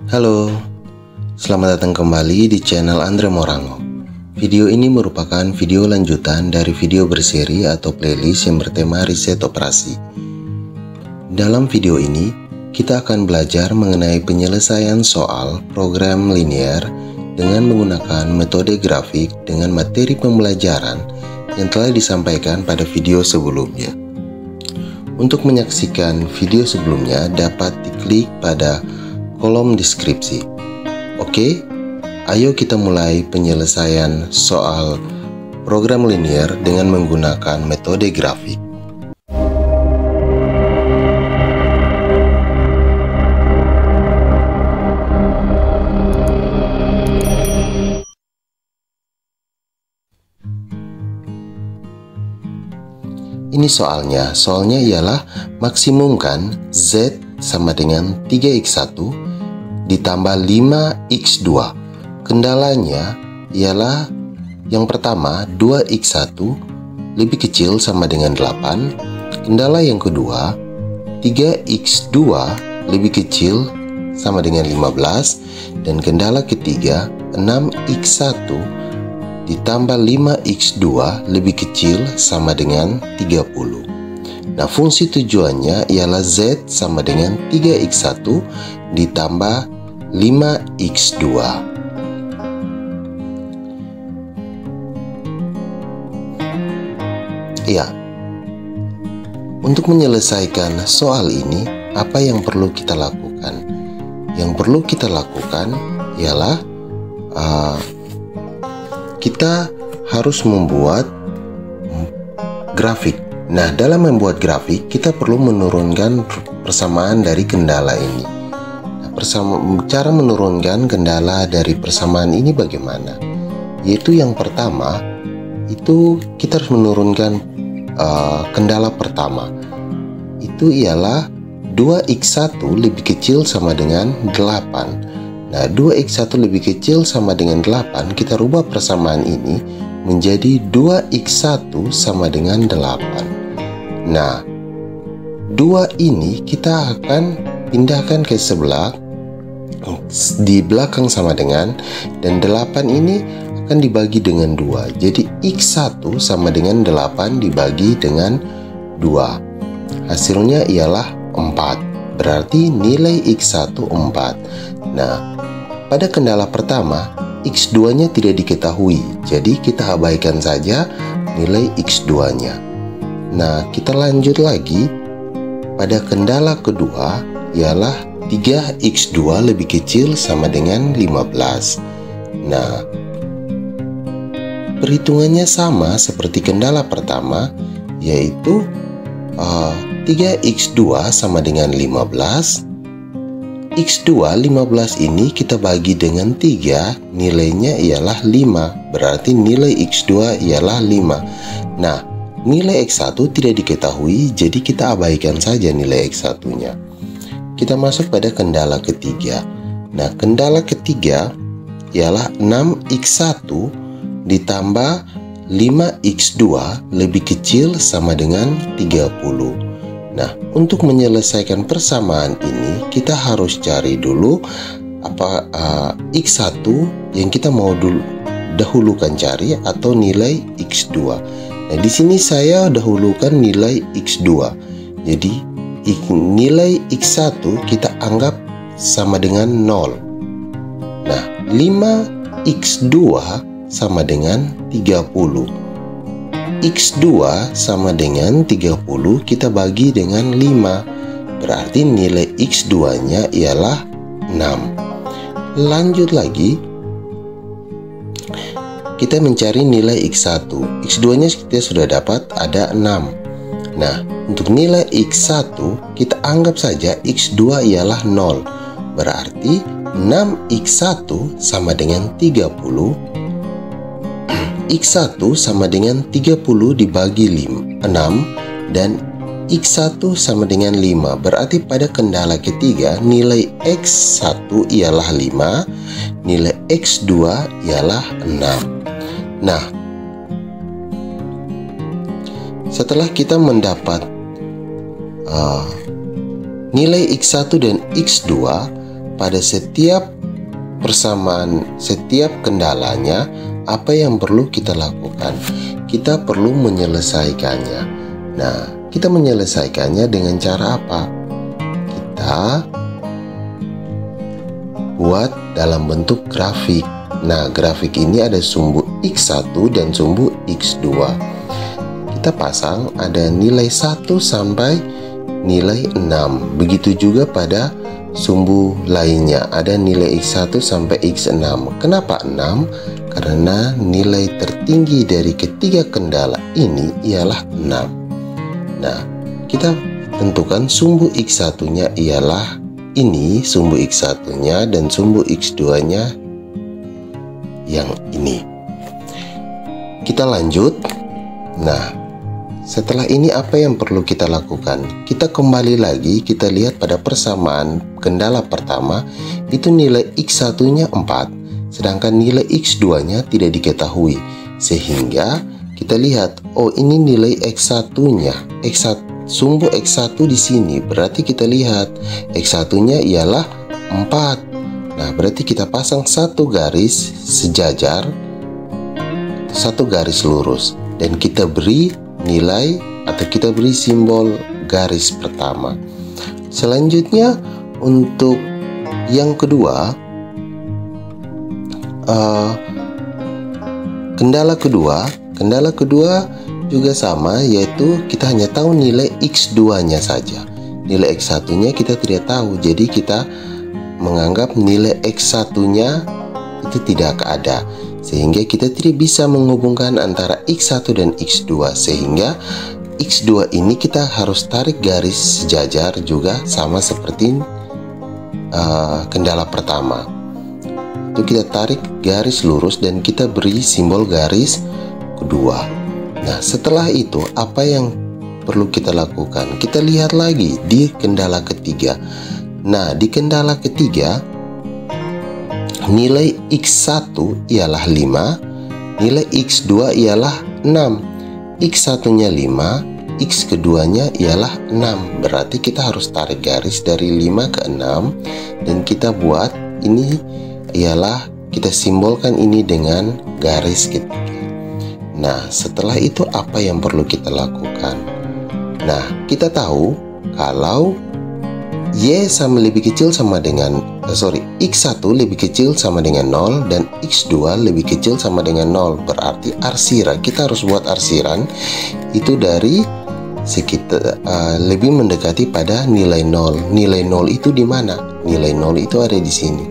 Halo, selamat datang kembali di channel Andre Morango. Video ini merupakan video lanjutan dari video berseri atau playlist yang bertema riset operasi. Dalam video ini, kita akan belajar mengenai penyelesaian soal program linear dengan menggunakan metode grafik dengan materi pembelajaran yang telah disampaikan pada video sebelumnya. Untuk menyaksikan video sebelumnya dapat diklik pada kolom deskripsi. Oke, ayo kita mulai penyelesaian soal program linear dengan menggunakan metode grafik. Ini soalnya ialah maksimumkan Z sama dengan 3x1 ditambah 5x2. Kendalanya ialah yang pertama 2x1 lebih kecil sama dengan 8. Kendala yang kedua 3x2 lebih kecil sama dengan 15. Dan kendala ketiga 6x1 ditambah 5x2 lebih kecil sama dengan 30. Nah, fungsi tujuannya ialah Z sama dengan 3x1 ditambah 5x2. Ya, untuk menyelesaikan soal ini, apa yang perlu kita lakukan? Yang perlu kita lakukan ialah kita harus membuat grafik. Nah, dalam membuat grafik, kita perlu menurunkan persamaan dari kendala ini. Nah, cara menurunkan kendala dari persamaan ini bagaimana? Yaitu yang pertama, itu kita harus menurunkan kendala pertama. Itu ialah 2x1 lebih kecil sama dengan 8. Nah, 2x1 lebih kecil sama dengan 8, kita rubah persamaan ini menjadi 2x1 sama dengan 8. Nah, 2 ini kita akan pindahkan ke sebelah, di belakang sama dengan, dan 8 ini akan dibagi dengan 2. Jadi, x1 sama dengan 8 dibagi dengan 2. Hasilnya ialah 4. Berarti nilai x1 4. Nah, pada kendala pertama, x2-nya tidak diketahui, jadi kita abaikan saja nilai x2-nya. Nah, kita lanjut lagi. Pada kendala kedua, ialah 3x2 lebih kecil sama dengan 15. Nah, perhitungannya sama seperti kendala pertama, yaitu 3x2 sama dengan 15. x2 15 ini kita bagi dengan 3, nilainya ialah 5. Berarti nilai x2 ialah 5. Nah, nilai x1 tidak diketahui, jadi kita abaikan saja nilai x1-nya. Kita masuk pada kendala ketiga. Nah, kendala ketiga ialah 6x1 ditambah 5x2 lebih kecil sama dengan 30. Nah, untuk menyelesaikan persamaan ini, kita harus cari dulu x1 yang kita mau dahulukan cari atau nilai x2. Nah, di sini saya dahulukan nilai x2. Jadi, nilai x1 kita anggap sama dengan 0. Nah, 5x2 sama dengan 30. x2 sama dengan 30 kita bagi dengan 5. Berarti nilai x2-nya ialah 6. Lanjut lagi. Kita mencari nilai x1. x2-nya kita sudah dapat ada 6. Nah, untuk nilai x1 kita anggap saja x2 ialah 0. Berarti 6x1 sama dengan 30. x1 sama dengan 30 dibagi 6 dan x1 sama dengan 5. Berarti pada kendala ketiga nilai x1 ialah 5, nilai x2 ialah 6. Nah, setelah kita mendapat nilai x1 dan x2, pada setiap persamaan, setiap kendalanya, apa yang perlu kita lakukan? Kita perlu menyelesaikannya. Nah, kita menyelesaikannya dengan cara apa? Kita buat dalam bentuk grafik. Nah, grafik ini ada sumbu X1 dan sumbu X2. Kita pasang ada nilai 1 sampai nilai 6. Begitu juga pada sumbu lainnya, ada nilai X1 sampai X6. Kenapa 6? Karena nilai tertinggi dari ketiga kendala ini ialah 6. Nah, kita tentukan sumbu X1-nya ialah ini, sumbu X1-nya, dan sumbu X2-nya yang ini. Kita lanjut. Nah, setelah ini apa yang perlu kita lakukan? Kita kembali lagi, kita lihat pada persamaan kendala pertama, itu nilai X1-nya 4, sedangkan nilai X2-nya tidak diketahui. Sehingga kita lihat, oh ini nilai X1-nya, sumbu X1 di sini. Berarti kita lihat X1-nya ialah 4. Nah, berarti kita pasang satu garis sejajar, satu garis lurus, dan kita beri nilai atau kita beri simbol garis pertama. Selanjutnya untuk yang kedua, kendala kedua juga sama, yaitu kita hanya tahu nilai X2-nya saja. Nilai X1-nya kita tidak tahu, jadi kita menganggap nilai X1-nya itu tidak ada, sehingga kita tidak bisa menghubungkan antara X1 dan X2. Sehingga X2 ini kita harus tarik garis sejajar juga, sama seperti kendala pertama. Itu kita tarik garis lurus dan kita beri simbol garis kedua. Nah, setelah itu apa yang perlu kita lakukan? Kita lihat lagi di kendala ketiga. Nah, di kendala ketiga nilai X1 ialah 5, nilai X2 ialah 6. X1-nya 5, X keduanya ialah 6. Berarti kita harus tarik garis dari 5 ke 6, dan kita buat ini ialah, kita simbolkan ini dengan garis ketiga. Nah, setelah itu apa yang perlu kita lakukan? Nah, kita tahu kalau Y sama lebih kecil sama dengan X1 lebih kecil sama dengan 0 dan X2 lebih kecil sama dengan 0. Berarti arsiran, kita harus buat arsiran itu dari sekitar lebih mendekati pada nilai 0. Nilai 0 itu di mana? Nilai 0 itu ada di sini.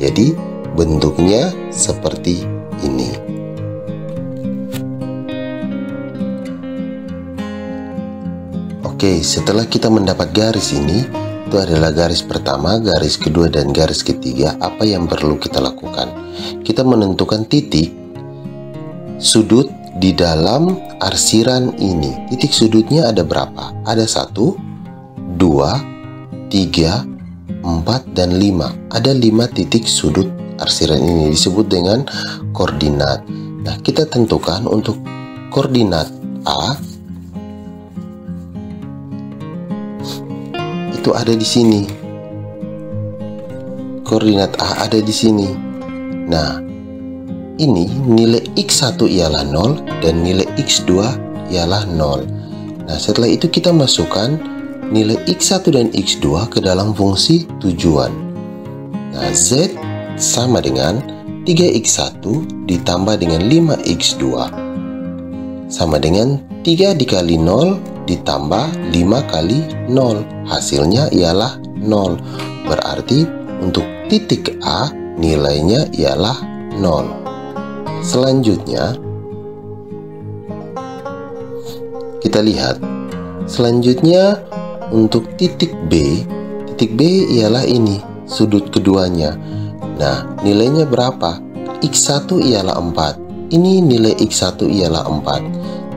Jadi bentuknya seperti ini. Oke, setelah kita mendapat garis ini, itu adalah garis pertama, garis kedua, dan garis ketiga. Apa yang perlu kita lakukan? Kita menentukan titik sudut di dalam arsiran ini. Titik sudutnya ada berapa? Ada 1, 2, 3, 4, dan 5. Ada 5 titik sudut arsiran ini, disebut dengan koordinat. Nah, kita tentukan untuk koordinat A itu ada di sini. Koordinat A ada di sini. Nah, ini nilai X1 ialah 0 dan nilai X2 ialah 0. Nah, setelah itu kita masukkan nilai X1 dan X2 ke dalam fungsi tujuan. Nah, Z sama dengan 3X1 ditambah dengan 5X2 sama dengan 3 dikali 0 ditambah 5 kali 0. Hasilnya ialah 0. Berarti untuk titik A nilainya ialah 0. Selanjutnya kita lihat. Selanjutnya untuk titik B. Titik B ialah ini, sudut keduanya. Nah, nilainya berapa? X1 ialah 4. Ini nilai X1 ialah 4.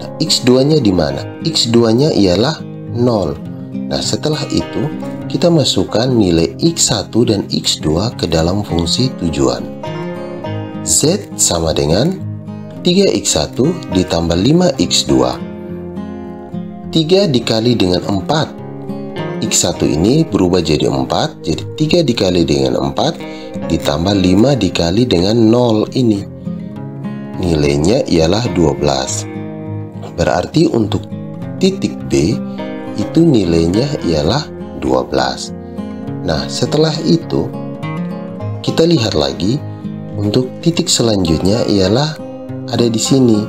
Nah, X2-nya di mana? X2-nya ialah 0. Nah, setelah itu kita masukkan nilai X1 dan X2 ke dalam fungsi tujuan. Z sama dengan 3X1 ditambah 5X2. 3 dikali dengan 4 X1 ini berubah jadi 4, jadi 3 dikali dengan 4 ditambah 5 dikali dengan 0 ini. Nilainya ialah 12. Berarti untuk titik B itu nilainya ialah 12. Nah, setelah itu kita lihat lagi untuk titik selanjutnya ialah ada di sini,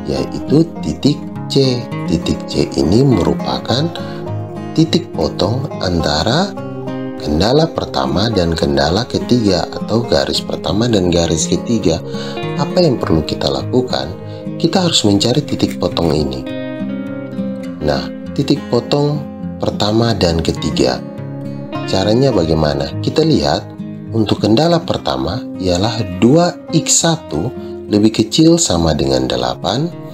yaitu titik C. Titik C ini merupakan titik potong antara kendala pertama dan kendala ketiga atau garis pertama dan garis ketiga. Apa yang perlu kita lakukan? Kita harus mencari titik potong ini. Nah, titik potong pertama dan ketiga. Caranya bagaimana? Kita lihat untuk kendala pertama ialah 2x1 lebih kecil sama dengan 8.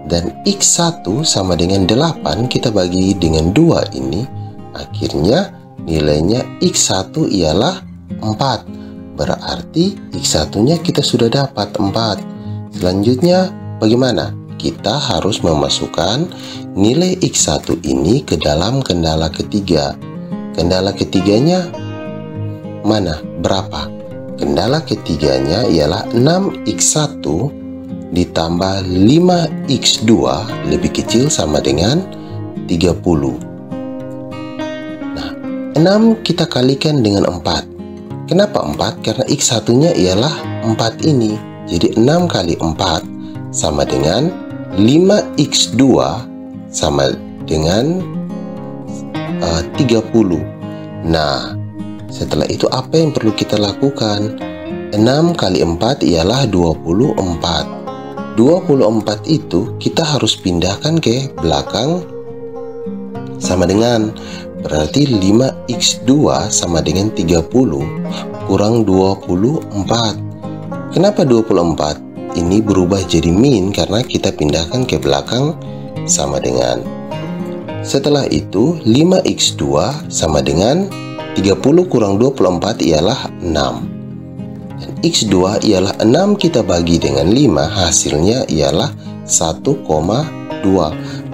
Dan X1 sama dengan 8 kita bagi dengan 2 ini, akhirnya nilainya X1 ialah 4. Berarti X1 nya kita sudah dapat 4. Selanjutnya bagaimana? Kita harus memasukkan nilai X1 ini ke dalam kendala ketiga. Kendala ketiganya mana? Berapa? Kendala ketiganya ialah 6x1 ditambah 5x2 lebih kecil sama dengan 30. Nah, 6 kita kalikan dengan 4. Kenapa 4? Karena x1 nya ialah 4 ini. Jadi 6 kali 4 sama dengan 5x2 sama dengan 30. Nah, setelah itu apa yang perlu kita lakukan? 6 kali 4 ialah 24. 24 itu kita harus pindahkan ke belakang sama dengan, berarti 5x2 sama dengan 30 kurang 24. Kenapa 24 ini berubah jadi min? Karena kita pindahkan ke belakang sama dengan. Setelah itu 5x2 sama dengan 30 kurang 24 ialah 6. Dan X2 ialah 6 kita bagi dengan 5, hasilnya ialah 1,2.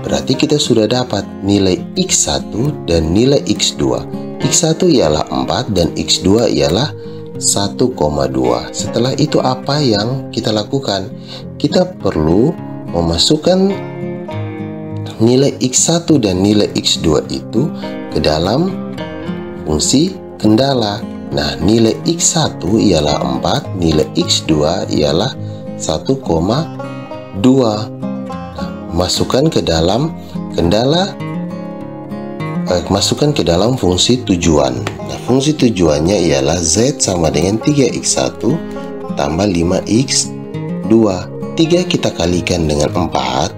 Berarti kita sudah dapat nilai X1 dan nilai X2. X1 ialah 4 dan X2 ialah 1,2. Setelah itu apa yang kita lakukan? Kita perlu memasukkan nilai X1 dan nilai X2 itu ke dalam fungsi kendala. Nah, nilai X1 ialah 4, nilai X2 ialah 1,2. Nah, masukkan ke dalam kendala, masukkan ke dalam fungsi tujuan. Nah, fungsi tujuannya ialah Z sama dengan 3x1 tambah 5x2. 3 kita kalikan dengan 4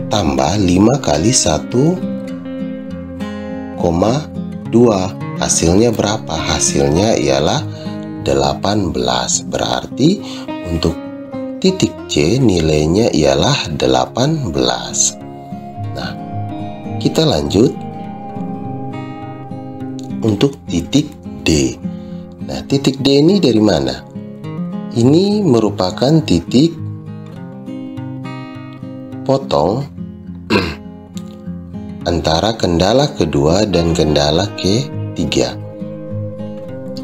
tambah 5 kali 1,2. Hasilnya berapa? Hasilnya ialah 18. Berarti untuk titik C nilainya ialah 18. Nah, kita lanjut untuk titik D. Nah, titik D ini dari mana? Ini merupakan titik potong antara kendala kedua dan kendala ketiga.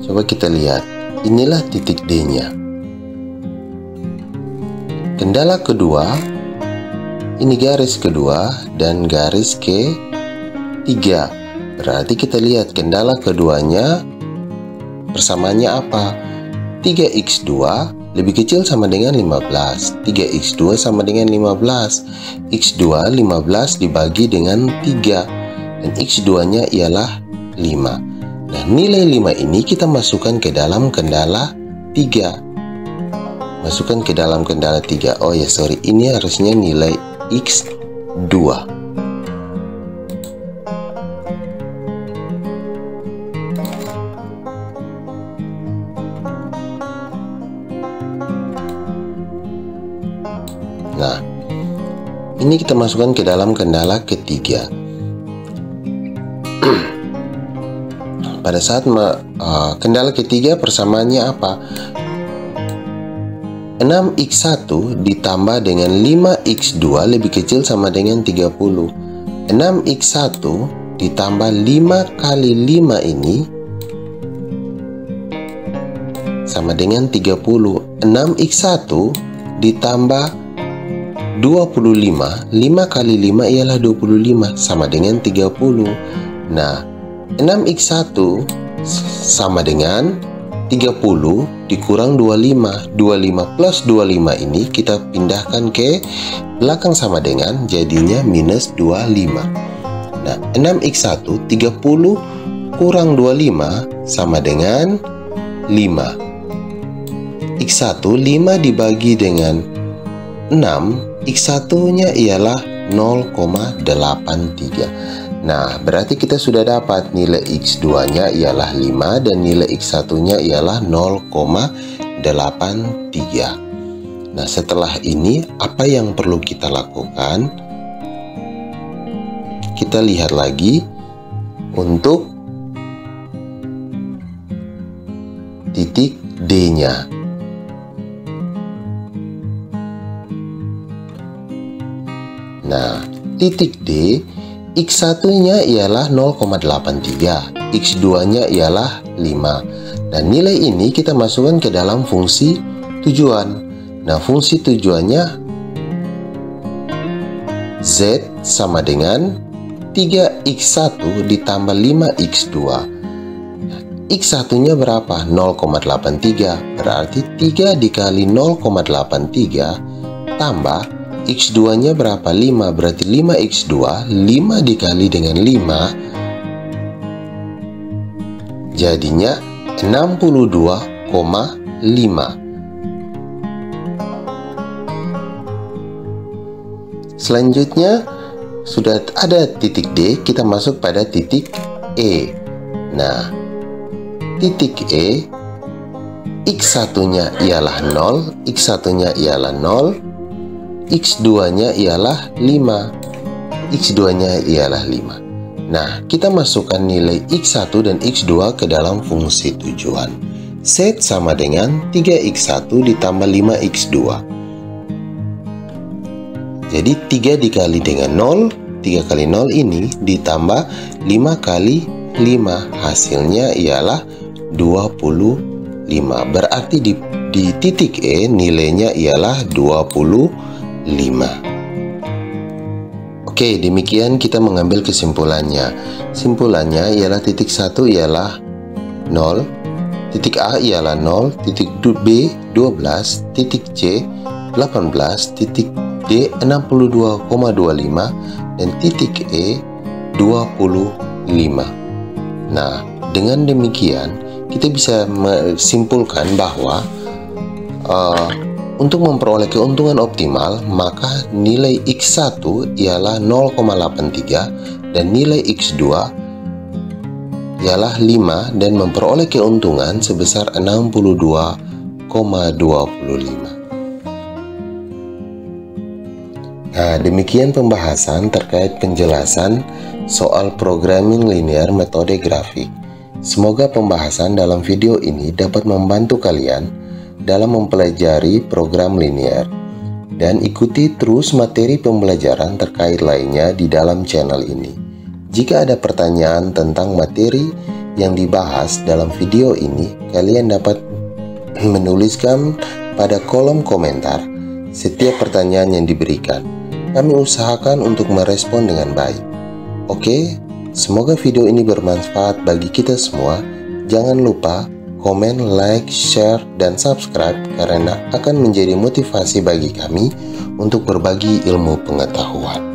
Coba kita lihat, inilah titik D-nya. Kendala kedua, ini garis kedua dan garis ketiga. Berarti kita lihat kendala keduanya persamaannya apa? 3x2 lebih kecil sama dengan 15. 3x2 sama dengan 15. X2 15 dibagi dengan 3 dan x2-nya ialah 5. Nah, nilai 5 ini kita masukkan ke dalam kendala 3. Masukkan ke dalam kendala 3. Oh ya, sorry, ini harusnya nilai x2. Nah, ini kita masukkan ke dalam kendala ketiga. Pada saat kendala ketiga persamaannya apa? 6x1 ditambah dengan 5x2 lebih kecil sama dengan 30. 6x1 ditambah 5 kali 5 ini sama dengan 30. 6x1 ditambah 25. 5 kali 5 ialah 25 sama dengan 30. Nah, 6x1 sama dengan 30 dikurang 25. 25 plus 25 ini kita pindahkan ke belakang sama dengan, jadinya minus 25. Nah, 6x1 30 kurang 25 sama dengan 5. X1 5 dibagi dengan 6, X1 nya ialah 0,83. Nah, berarti kita sudah dapat nilai X2 nya ialah 5 dan nilai X1 nya ialah 0,83. Nah, setelah ini apa yang perlu kita lakukan? Kita lihat lagi untuk titik D nya. Nah, titik D, X1 nya ialah 0,83, X2 nya ialah 5. Dan nilai ini kita masukkan ke dalam fungsi tujuan. Nah, fungsi tujuannya Z sama dengan 3x1 ditambah 5x2. X1 nya berapa? 0,83. Berarti 3 dikali 0,83 tambah X2 nya berapa? 5. Berarti 5x2, 5 dikali dengan 5 jadinya 62,5. Selanjutnya sudah ada titik D, kita masuk pada titik E. Nah, titik E, X1 nya ialah 0, X1 nya ialah 0, X2 nya ialah 5, X2 nya ialah 5. Nah, kita masukkan nilai X1 dan X2 ke dalam fungsi tujuan. Z sama dengan 3x1 ditambah 5x2. Jadi 3 dikali dengan 0, 3 kali 0 ini ditambah 5 kali 5. Hasilnya ialah 25. Berarti di titik E nilainya ialah 25. Oke, demikian kita mengambil kesimpulannya. Simpulannya ialah titik 1 ialah 0, titik A ialah 0, titik B 12, titik C 18, titik D 62,25 dan titik E 25. Nah, dengan demikian kita bisa menyimpulkan bahwa untuk memperoleh keuntungan optimal, maka nilai X1 ialah 0,83 dan nilai X2 ialah 5 dan memperoleh keuntungan sebesar 62,25. Nah, demikian pembahasan terkait penjelasan soal programming linear metode grafik. Semoga pembahasan dalam video ini dapat membantu kalian dalam mempelajari program linear, dan ikuti terus materi pembelajaran terkait lainnya di dalam channel ini. Jika ada pertanyaan tentang materi yang dibahas dalam video ini, kalian dapat menuliskan pada kolom komentar setiap pertanyaan yang diberikan. Kami usahakan untuk merespon dengan baik. Oke, semoga video ini bermanfaat bagi kita semua. Jangan lupa komen, like, share, dan subscribe karena akan menjadi motivasi bagi kami untuk berbagi ilmu pengetahuan.